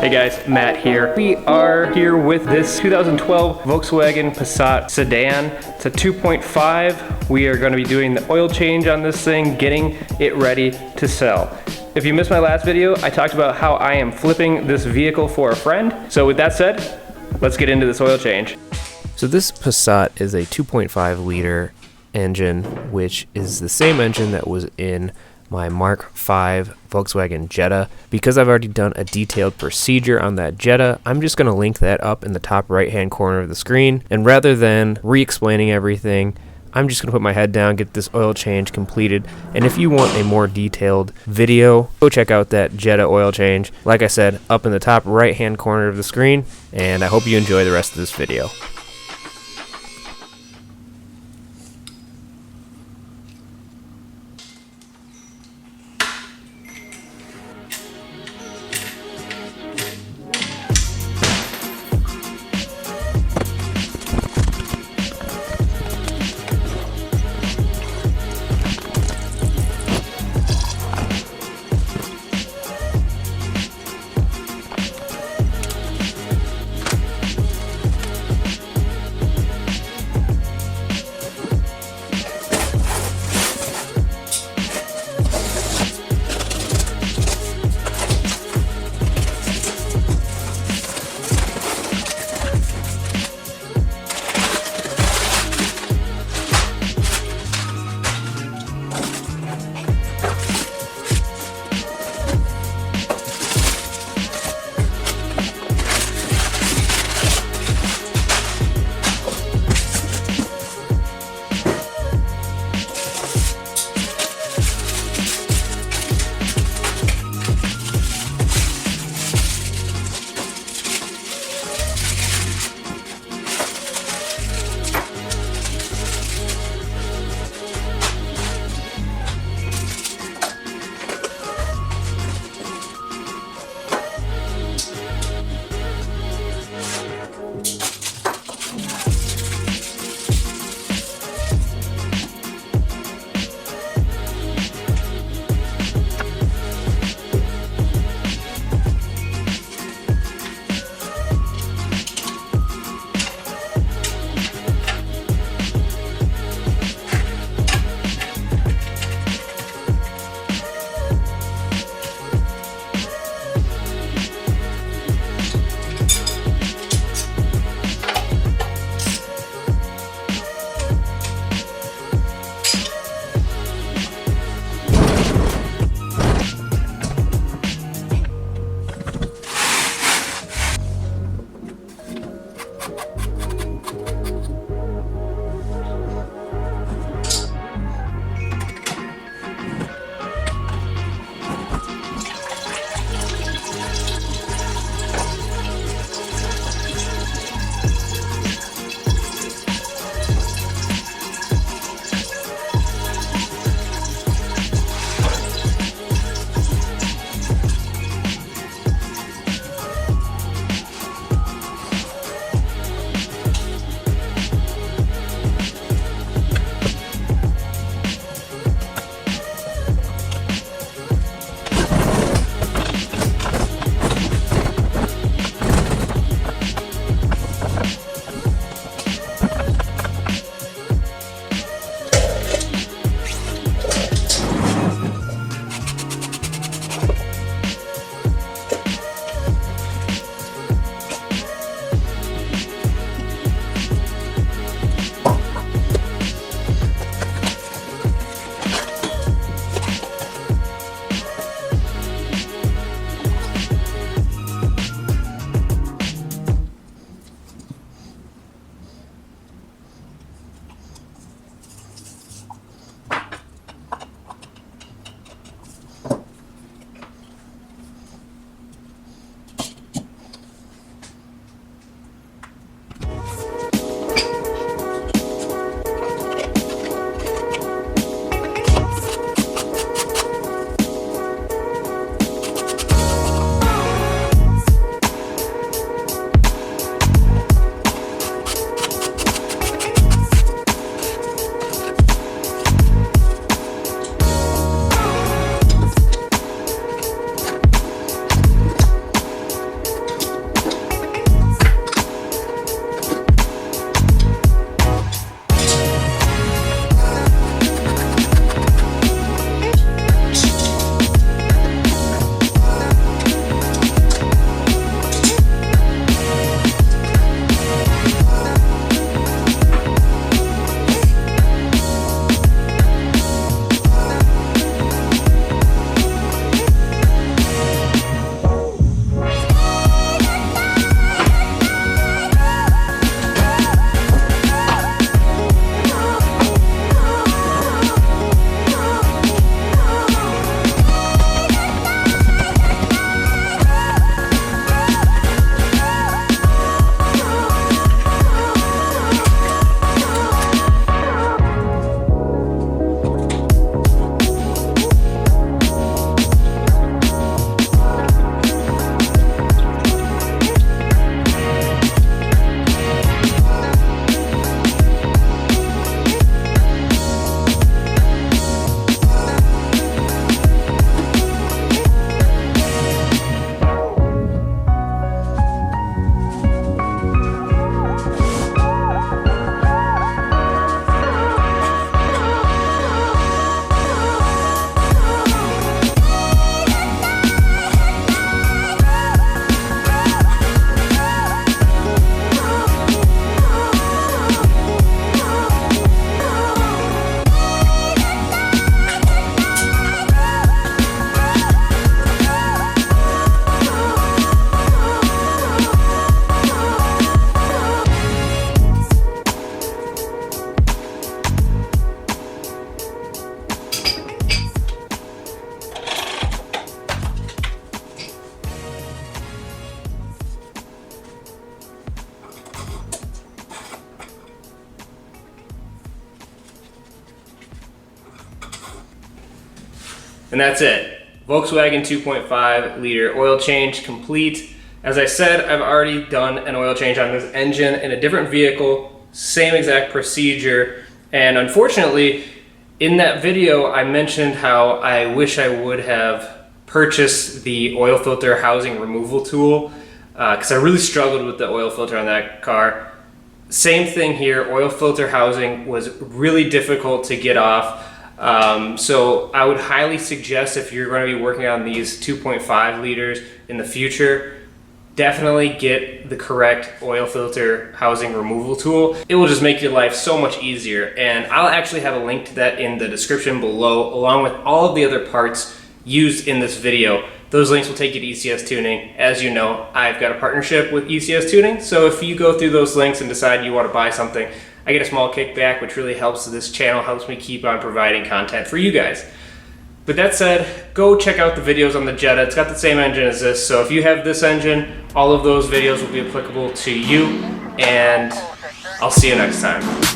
Hey guys, Matt here. We are here with this 2012 Volkswagen Passat sedan. It's a 2.5. We are going to be doing the oil change on this thing, getting it ready to sell. If you missed my last video, I talked about how I am flipping this vehicle for a friend. So with that said, let's get into this oil change. So this Passat is a 2.5 liter engine, which is the same engine that was in my Mark V Volkswagen Jetta. Because I've already done a detailed procedure on that Jetta, I'm just going to link that up in the top right hand corner of the screen. And rather than re-explaining everything, I'm just going to put my head down, get this oil change completed. And if you want a more detailed video, go check out that Jetta oil change. Like I said, up in the top right hand corner of the screen. And I hope you enjoy the rest of this video. And that's it. Volkswagen 2.5 liter oil change complete. As I said, I've already done an oil change on this engine in a different vehicle, same exact procedure. And unfortunately, in that video, I mentioned how I wish I would have purchased the oil filter housing removal tool because I really struggled with the oil filter on that car. Same thing here, oil filter housing was really difficult to get off. So I would highly suggest, if you're going to be working on these 2.5 liters in the future, definitely get the correct oil filter housing removal tool. It will just make your life so much easier. And I'll actually have a link to that in the description below, along with all of the other parts used in this video. Those links will take you to ECS Tuning. As you know, I've got a partnership with ECS Tuning. So if you go through those links and decide you want to buy something, I get a small kickback, which really helps this channel, helps me keep on providing content for you guys. With that said, go check out the videos on the Jetta. It's got the same engine as this, so if you have this engine, all of those videos will be applicable to you, and I'll see you next time.